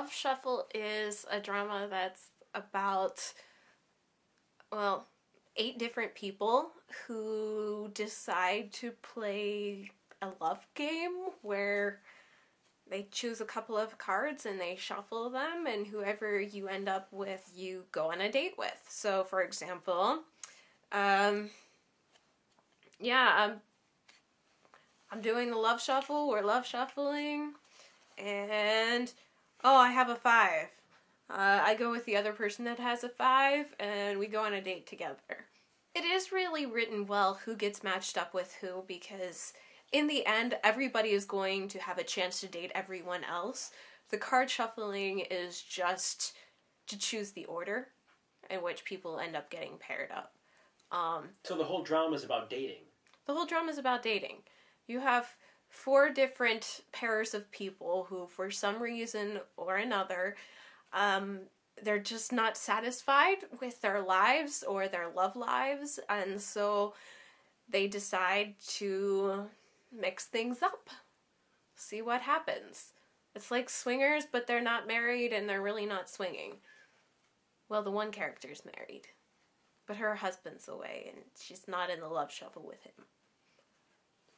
Love Shuffle is a drama that's about, well, 8 different people who decide to play a love game where they choose a couple of cards and they shuffle them, and whoever you end up with, you go on a date with. So, for example, I'm doing the love shuffle, we're love shuffling, and, oh, I have a 5. I go with the other person that has a 5, and we go on a date together. It is really written well who gets matched up with who, because in the end, everybody is going to have a chance to date everyone else. The card shuffling is just to choose the order in which people end up getting paired up. So the whole drama is about dating? The whole drama is about dating. You have 4 different pairs of people who, for some reason or another, they're just not satisfied with their lives or their love lives, and so they decide to mix things up. See what happens. It's like swingers, but they're not married and they're really not swinging. Well, the one character's married, but her husband's away and she's not in the love shuffle with him.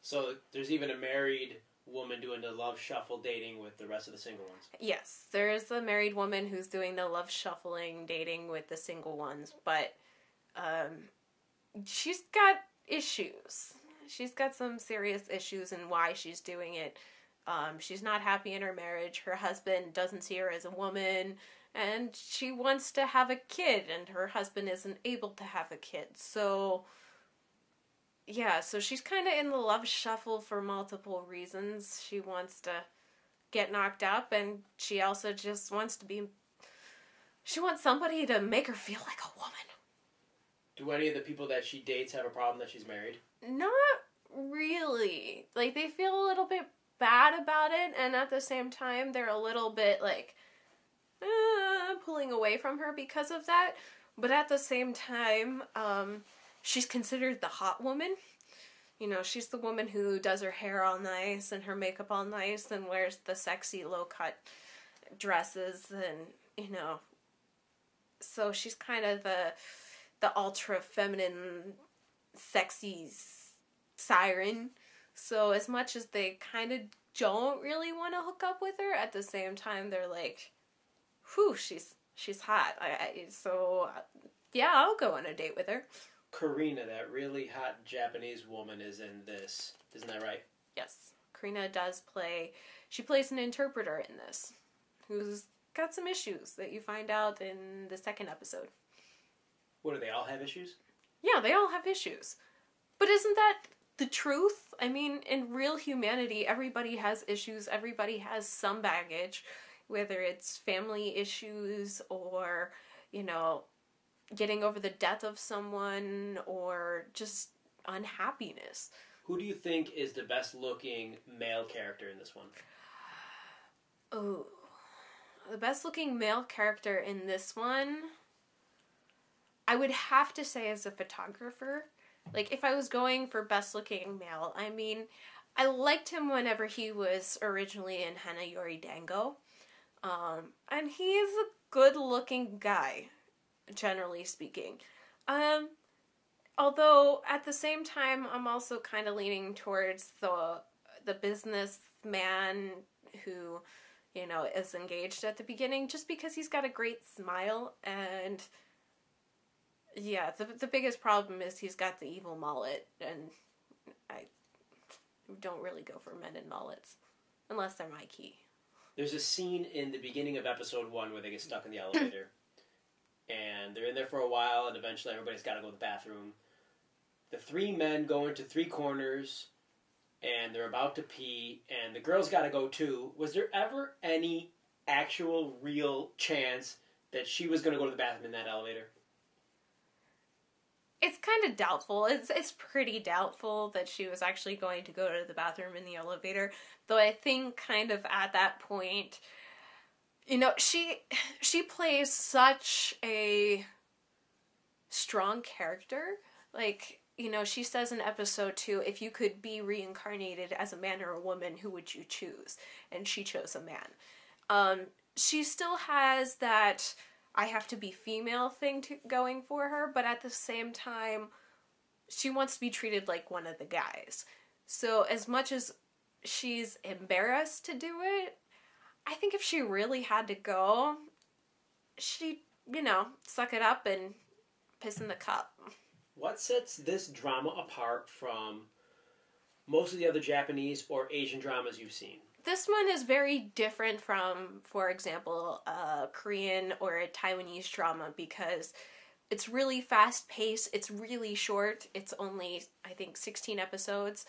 So there's even a married woman doing the love shuffle dating with the rest of the single ones? Yes, there is a married woman who's doing the love shuffling dating with the single ones, but she's got issues. She's got some serious issues in why she's doing it. She's not happy in her marriage. Her husband doesn't see her as a woman, and she wants to have a kid, and her husband isn't able to have a kid. So, yeah, so she's kind of in the love shuffle for multiple reasons. She wants to get knocked up, and she also just wants to be... She wants somebody to make her feel like a woman. Do any of the people that she dates have a problem that she's married? Not really. Like, they feel a little bit bad about it, and at the same time, they're a little bit, like, pulling away from her because of that. But at the same time, she's considered the hot woman. You know, she's the woman who does her hair all nice and her makeup all nice and wears the sexy low-cut dresses and, you know. So she's kind of the ultra-feminine, sexy siren. So as much as they kind of don't really want to hook up with her, at the same time they're like, whew, she's hot. Yeah, I'll go on a date with her. Karina, that really hot Japanese woman, is in this. Isn't that right? Yes. Karina does play... She plays an interpreter in this, who's got some issues that you find out in the 2nd episode. What, do they all have issues? Yeah, they all have issues. But isn't that the truth? I mean, in real humanity, everybody has issues. Everybody has some baggage, whether it's family issues or, you know, getting over the death of someone or just unhappiness. Who do you think is the best looking male character in this one? Oh, the best looking male character in this one, I would have to say as a photographer. Like, if I was going for best looking male, I mean, I liked him whenever he was originally in Hana Yori Dango. And he is a good looking guy, generally speaking. Although, at the same time, I'm also kind of leaning towards the businessman who, you know, is engaged at the beginning, just because he's got a great smile, and yeah, the biggest problem is he's got the evil mullet, and I don't really go for men in mullets, unless they're my key. There's a scene in the beginning of episode 1 where they get stuck in the elevator, and they're in there for a while, and eventually everybody's got to go to the bathroom. The 3 men go into 3 corners, and they're about to pee, and the girl's got to go too. Was there ever any actual, real chance that she was going to go to the bathroom in that elevator? It's kind of doubtful. It's pretty doubtful that she was actually going to go to the bathroom in the elevator. Though I think kind of at that point, you know, she plays such a strong character. Like, you know, she says in episode 2, if you could be reincarnated as a man or a woman, who would you choose? And she chose a man. she still has that I have to be female thing going for her, but at the same time, she wants to be treated like one of the guys. So as much as she's embarrassed to do it, I think if she really had to go, she'd, suck it up and piss in the cup. What sets this drama apart from most of the other Japanese or Asian dramas you've seen? This one is very different from, for example, a Korean or a Taiwanese drama because it's really fast-paced, it's really short, it's only, I think, 16 episodes,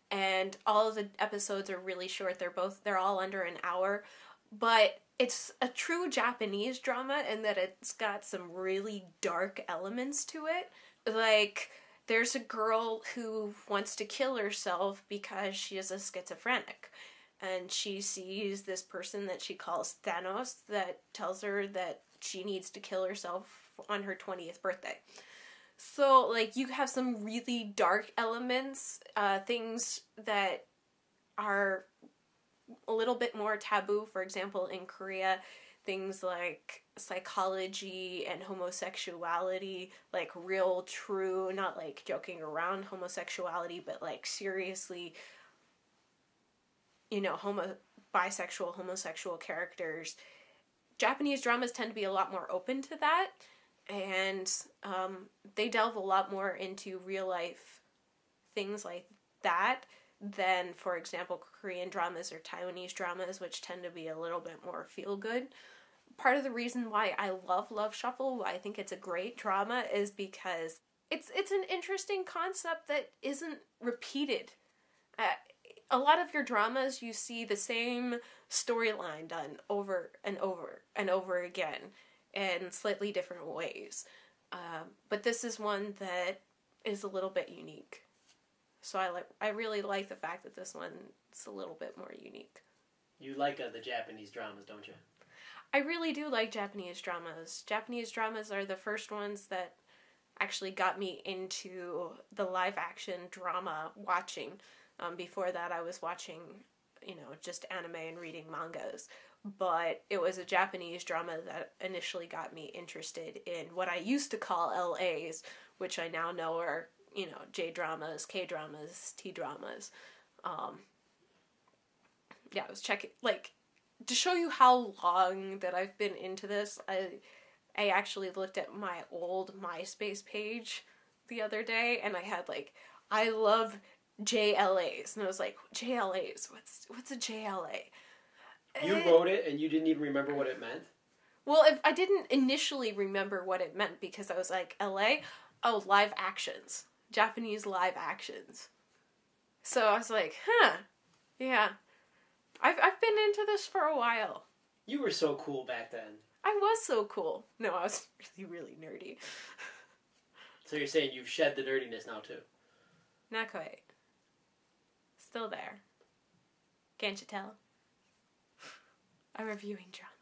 and all of the episodes are really short, they're all under an hour, but it's a true Japanese drama in that it's got some really dark elements to it. Like, there's a girl who wants to kill herself because she is a schizophrenic. And she sees this person that she calls Thanos that tells her that she needs to kill herself on her 20th birthday. So, like, you have some really dark elements, things that are a little bit more taboo. For example, in Korea, things like psychology and homosexuality, like real, true, not like joking around homosexuality, but like seriously, bisexual, homosexual characters. Japanese dramas tend to be a lot more open to that, and they delve a lot more into real life things like that than, for example, Korean dramas or Taiwanese dramas, which tend to be a little bit more feel-good. Part of the reason why I love Love Shuffle, why I think it's a great drama, is because it's an interesting concept that isn't repeated. A lot of your dramas, you see the same storyline done over and over and over again in slightly different ways. But this is one that is a little bit unique. So I really like the fact that this one's a little bit more unique. You like the Japanese dramas, don't you? I really do like Japanese dramas. Japanese dramas are the first ones that actually got me into the live-action drama watching. Before that, I was watching, just anime and reading mangas. But it was a Japanese drama that initially got me interested in what I used to call LAs, which I now know are, J-dramas, K-dramas, T-dramas. I was checking, to show you how long that I've been into this, I actually looked at my old MySpace page the other day, and I had, I love JLAs, and I was like, JLAs, what's a JLA? You wrote it, and you didn't even remember what it meant? Well, I didn't initially remember what it meant, because I was like, LA? Oh, live actions. Japanese live actions. So I was like, yeah. I've been into this for a while. You were so cool back then. I was so cool. No, I was really, really nerdy. So you're saying you've shed the nerdiness now, too? Not quite. Still there. Can't you tell? I'm reviewing drama.